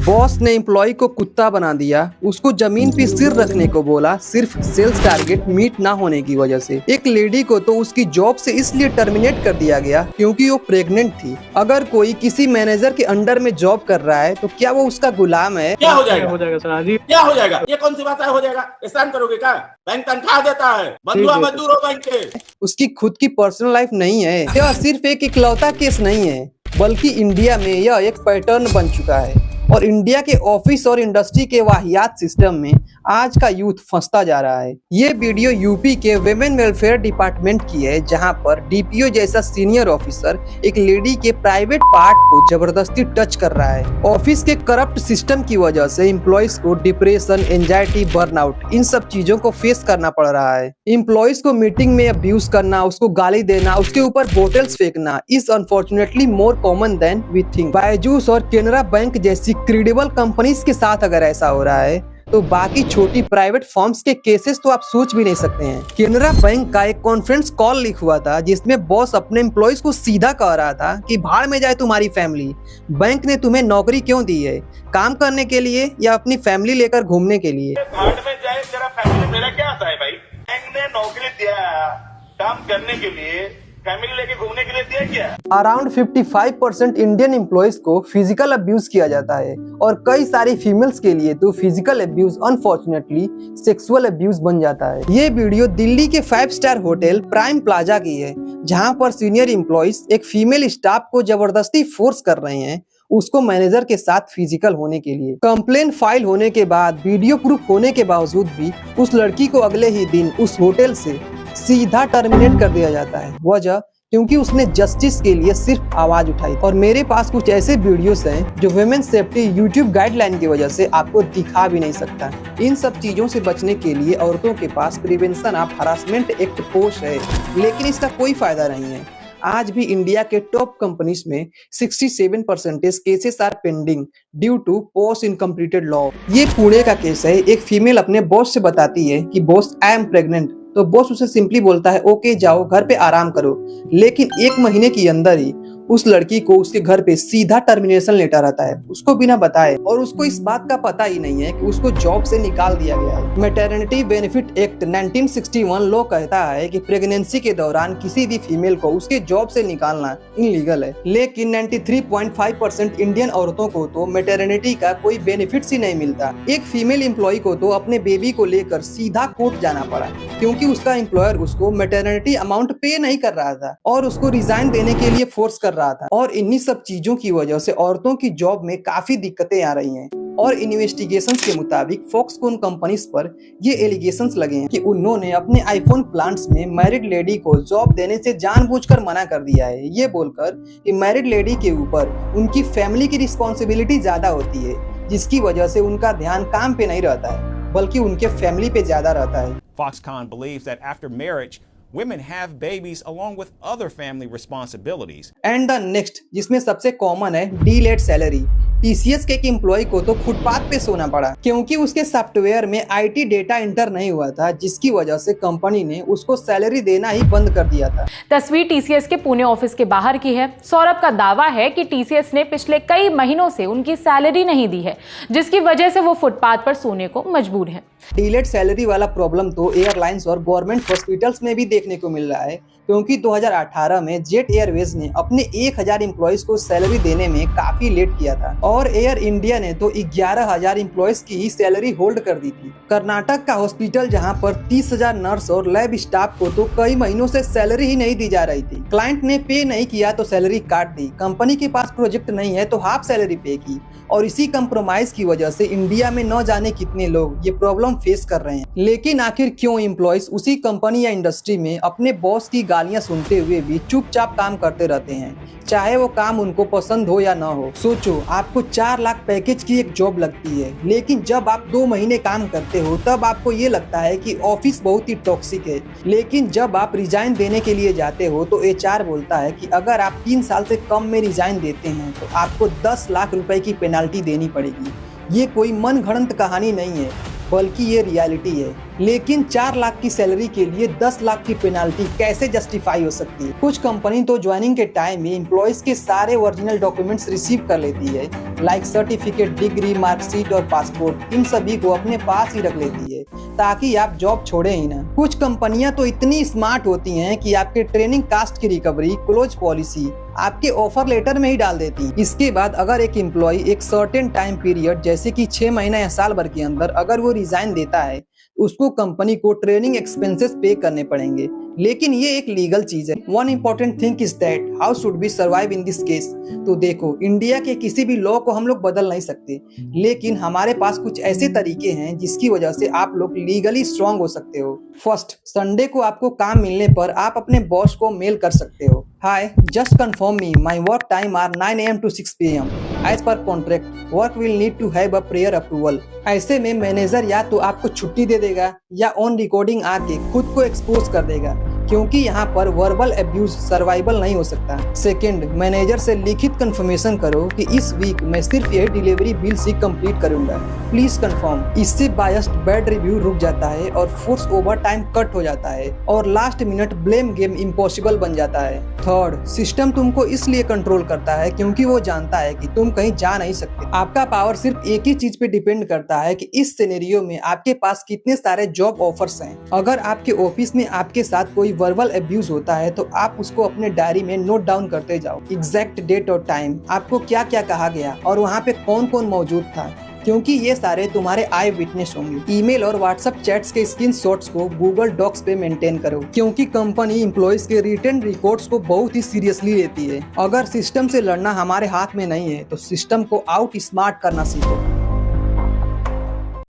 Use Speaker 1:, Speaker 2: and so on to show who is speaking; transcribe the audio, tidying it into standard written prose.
Speaker 1: Boss ने employ को कुत्ता बना दिया, उसको जमीन पे सिर रखने को बोला सिर्फ सेल्स टारगेट मीट ना होने की वजह से। एक लेडी को तो उसकी जॉब से इसलिए टर्मिनेट कर दिया गया क्योंकि वो प्रेग्नेंट थी। अगर कोई किसी मैनेजर के अंडर में जॉब कर रहा है तो क्या वो उसका गुलाम है?
Speaker 2: क्या हो जाएगा?
Speaker 3: हो जाएगा सर, आज ही
Speaker 2: क्या हो जाएगा? ये कौन सी बात है? हो जाएगा? एहसान करोगे क्या? बैंक तनख्वाह देता है, बंधुआ मजदूर हो बैंक के।
Speaker 1: उसकी खुद की पर्सनल लाइफ नहीं है। यह सिर्फ एक इकलौता केस नहीं है, बल्कि इंडिया में यह एक पैटर्न बन चुका है और इंडिया के ऑफिस और इंडस्ट्री के वाहियात सिस्टम में आज का यूथ फंसता जा रहा है। ये वीडियो यूपी के विमेन वेलफेयर डिपार्टमेंट की है, जहां पर डीपीओ जैसा सीनियर ऑफिसर एक लेडी के प्राइवेट पार्ट को जबरदस्ती टच कर रहा है। ऑफिस के करप्ट सिस्टम की वजह से एम्प्लॉयज को डिप्रेशन, एंजाइटी, बर्नआउट इन सब चीजों को फेस करना पड़ रहा है। एम्प्लॉयज को मीटिंग में अब्यूज करना, उसको गाली देना, उसके ऊपर बोतल्स फेंकना is unfortunately more common than we think. Byju's और केनरा बैंक जैसी क्रेडिबल कंपनीज के साथ अगर ऐसा हो रहा है तो बाकी छोटी प्राइवेट फर्म्स के केसेस तो आप सोच भी नहीं सकते हैं। केनरा बैंक का एक कॉन्फ्रेंस कॉल लीक हुआ था जिसमें बॉस अपने एम्प्लॉयज को सीधा कह रहा था कि भाड़ में जाए तुम्हारी फैमिली। बैंक ने तुम्हें नौकरी क्यों दी है, काम करने के लिए या अपनी फैमिली लेकर घूमने के लिए?
Speaker 2: भाड़ में जाए तेरा फैमिली, मेरा क्या आता है भाई? बैंक ने नौकरी दिया काम करने के लिए, फैमिली लेके घूमने के लिए दिया क्या?
Speaker 1: अराउंड 55% इंडियन एम्प्लॉयज को फिजिकल अब्यूज किया जाता है और कई सारी फीमेल्स के लिए तो physical abuse unfortunately sexual abuse बन जाता है। ये वीडियो दिल्ली के 5 स्टार होटल प्राइम प्लाजा की है, जहां पर सीनियर एम्प्लॉयज एक फीमेल स्टाफ को जबरदस्ती फोर्स कर रहे हैं उसको मैनेजर के साथ फिजिकल होने के लिए। कंप्लेन फाइल होने के बाद, वीडियो प्रूफ होने के बावजूद भी उस लड़की को अगले ही दिन उस होटल से सीधा टर्मिनेट कर दिया जाता है। वजह क्योंकि उसने जस्टिस के लिए सिर्फ आवाज उठाई। और मेरे पास कुछ ऐसे वीडियोस हैं जो वुमेन सेफ्टी यूट्यूब गाइडलाइन की वजह से आपको दिखा भी नहीं सकता। इन सब चीजों से बचने के लिए औरतों के पास prevention of harassment act force है, लेकिन इसका कोई फायदा नहीं है। आज भी इंडिया के टॉप कंपनीज में 67% cases are pending due to post incompleted law. ये पुणे का केस है। एक फीमेल अपने बॉस से बताती है कि बॉस आई एम प्रेग्नेंट, तो बॉस उसे सिंपली बोलता है ओके जाओ घर पे आराम करो। लेकिन 1 महीने के अंदर ही उस लड़की को उसके घर पे सीधा टर्मिनेशन लेटर आता है, उसको बिना बताए। और उसको इस बात का पता ही नहीं है कि उसको जॉब से निकाल दिया गया है। मैटरनिटी बेनिफिट एक्ट 1961 लॉ कहता है कि प्रेगनेंसी के दौरान किसी भी फीमेल को उसके जॉब से निकालना इनलीगल है। लेकिन 93.5% इंडियन औरतों को तो मैटरनिटी का कोई बेनिफिट्स ही नहीं मिलता। एक फीमेल एम्प्लॉय को तो अपने बेबी को लेकर सीधा कोर्ट जाना पड़ा क्योंकि उसका एम्प्लॉयर उसको मैटरनिटी अमाउंट पे नहीं कर रहा था और उसको रिजाइन देने के लिए फोर्स कर रहा था। और इन्हीं सब चीजों की वजह से औरतों की जॉब में काफी दिक्कतें आ रही हैं। और इन्वेस्टिगेशंस के मुताबिक फॉक्सकॉन कंपनीज पर ये एलिगेशंस लगे हैं कि उन्होंने अपने आईफोन प्लांट्स में मैरिड लेडी को जॉब देने से जानबूझकर मना कर दिया है, ये बोलकर कि मैरिड लेडी के ऊपर उनकी फैमिली की रिस्पॉन्सिबिलिटी ज्यादा होती है, जिसकी वजह से उनका ध्यान काम पे नहीं रहता है बल्कि उनके फैमिली पे ज्यादा रहता है।
Speaker 4: Foxconn believes that after marriage, women have babies along with other family responsibilities.
Speaker 1: And the next, जिसमें सबसे कॉमन है डीलेड सैलरी। टीसीएस के एक एम्प्लॉय को तो फुटपाथ पे सोना पड़ा क्योंकि उसके सॉफ्टवेयर में आईटी डेटा इंटर नहीं हुआ था, जिसकी वजह से कंपनी ने उसको सैलरी देना ही बंद कर दिया था।
Speaker 5: तस्वीर टीसीएस के पुणे ऑफिस के बाहर की है। सौरभ का दावा है कि टीसीएस ने पिछले कई महीनों से उनकी सैलरी नहीं दी है, जिसकी वजह से वो फुटपाथ पर सोने को मजबूर है।
Speaker 1: डीलेड सैलरी वाला प्रॉब्लम तो एयरलाइंस और गवर्नमेंट हॉस्पिटल्स में भी देखने को मिल रहा है क्योंकि 2018 में जेट एयरवेज ने अपने 1000 एम्प्लॉयज को सैलरी देने में काफी लेट किया था और एयर इंडिया ने तो 11,000 एम्प्लॉयज की ही सैलरी होल्ड कर दी थी। कर्नाटक का हॉस्पिटल जहां पर 30,000 नर्स और लैब स्टाफ को तो कई महीनों से सैलरी ही नहीं दी जा रही थी। क्लाइंट ने पे नहीं किया तो सैलरी काट दी, कंपनी के पास प्रोजेक्ट नहीं है तो हाफ सैलरी पे की। और इसी कंप्रोमाइज की वजह से इंडिया में न जाने कितने लोग ये प्रॉब्लम फेस कर रहे हैं। लेकिन आखिर क्यों एम्प्लॉयज उसी कंपनी या इंडस्ट्री में अपने बॉस की गालियां सुनते हुए भी चुपचाप काम करते रहते हैं, चाहे वो काम उनको पसंद हो या ना हो? सोचो, आपको 4 लाख पैकेज की एक जॉब लगती है, लेकिन जब आप 2 महीने काम करते हो तब आपको ये लगता है कि ऑफिस बहुत ही टॉक्सिक है। लेकिन जब आप रिजाइन देने के लिए जाते हो तो एचआर बोलता है कि अगर आप 3 साल से कम में रिजाइन देते हैं तो आपको 10 लाख रुपए की पेनाल्टी देनी पड़ेगी। ये कोई मन घड़ंत कहानी नहीं है। बल्कि ये रियलिटी है। लेकिन 4 लाख की सैलरी के लिए 10 लाख की पेनाल्टी कैसे जस्टिफाई हो सकती है? कुछ कंपनी तो ज्वाइनिंग के टाइम में एम्प्लॉयज के सारे ओरिजिनल डॉक्यूमेंट्स रिसीव कर लेती है, लाइक सर्टिफिकेट, डिग्री, मार्कशीट और पासपोर्ट। इन सभी को अपने पास ही रख लेती है ताकि आप जॉब छोड़े ही ना। कुछ कंपनियां तो इतनी स्मार्ट होती हैं कि आपके ट्रेनिंग कास्ट की रिकवरी क्लोज पॉलिसी आपके ऑफर लेटर में ही डाल देती है। इसके बाद अगर एक एम्प्लॉय एक सर्टेन टाइम पीरियड जैसे कि 6 महीना या साल भर के अंदर अगर वो रिजाइन देता है, उसको कंपनी को ट्रेनिंग एक्सपेंसेस पे करने पड़ेंगे। लेकिन ये एक लीगल चीज है। One important thing is that how should we survive in this case. तो देखो, इंडिया के किसी भी लॉ को हम लोग बदल नहीं सकते, लेकिन हमारे पास कुछ ऐसे तरीके हैं जिसकी वजह से आप लोग लीगली स्ट्रांग हो सकते हो। फर्स्ट, संडे को आपको काम मिलने पर आप अपने बॉस को मेल कर सकते हो, hi just confirm me my work time are 9 AM to 6 PM as per contract work will need to have a prior approval. ऐसे में मैनेजर या तो आपको छुट्टी दे देगा या ऑन रिकॉर्डिंग आके खुद को एक्सपोज कर देगा, क्योंकि यहाँ पर वर्बल एब्यूज सर्वाइवल नहीं हो सकता। सेकंड, मैनेजर से लिखित कंफर्मेशन करो कि इस वीक मैं सिर्फ यही डिलीवरी बिल्स ही कंप्लीट करूंगा, प्लीज कंफर्म। इससे बायस्ड बैड रिव्यू रुक जाता है और फोर्स ओवर टाइम कट हो जाता है और last minute blame game impossible बन जाता है। थर्ड, सिस्टम तुमको इसलिए कंट्रोल करता है क्योंकि वो जानता है कि तुम कहीं जा नहीं सकते। आपका पावर सिर्फ एक ही चीज पे डिपेंड करता है कि इस सिनेरियो में आपके पास कितने सारे जॉब ऑफर्स हैं। अगर आपके ऑफिस में आपके साथ कोई वर्बल एब्यूज होता है तो आप उसको अपने डायरी में नोट डाउन करते जाओ, एग्जैक्ट डेट और टाइम, आपको क्या क्या कहा गया और वहाँ पे कौन कौन मौजूद था, क्योंकि ये सारे तुम्हारे आई विटनेस होंगे। ईमेल और व्हाट्सएप चैट्स के स्क्रीनशॉट्स को गूगल डॉक्स पे मेंटेन करो, क्योंकि कंपनी एम्प्लॉयज के रिटन रिकॉर्ड्स को बहुत ही सीरियसली लेती है। अगर सिस्टम से लड़ना हमारे हाथ में नहीं है तो सिस्टम को आउट स्मार्ट करना सीखो।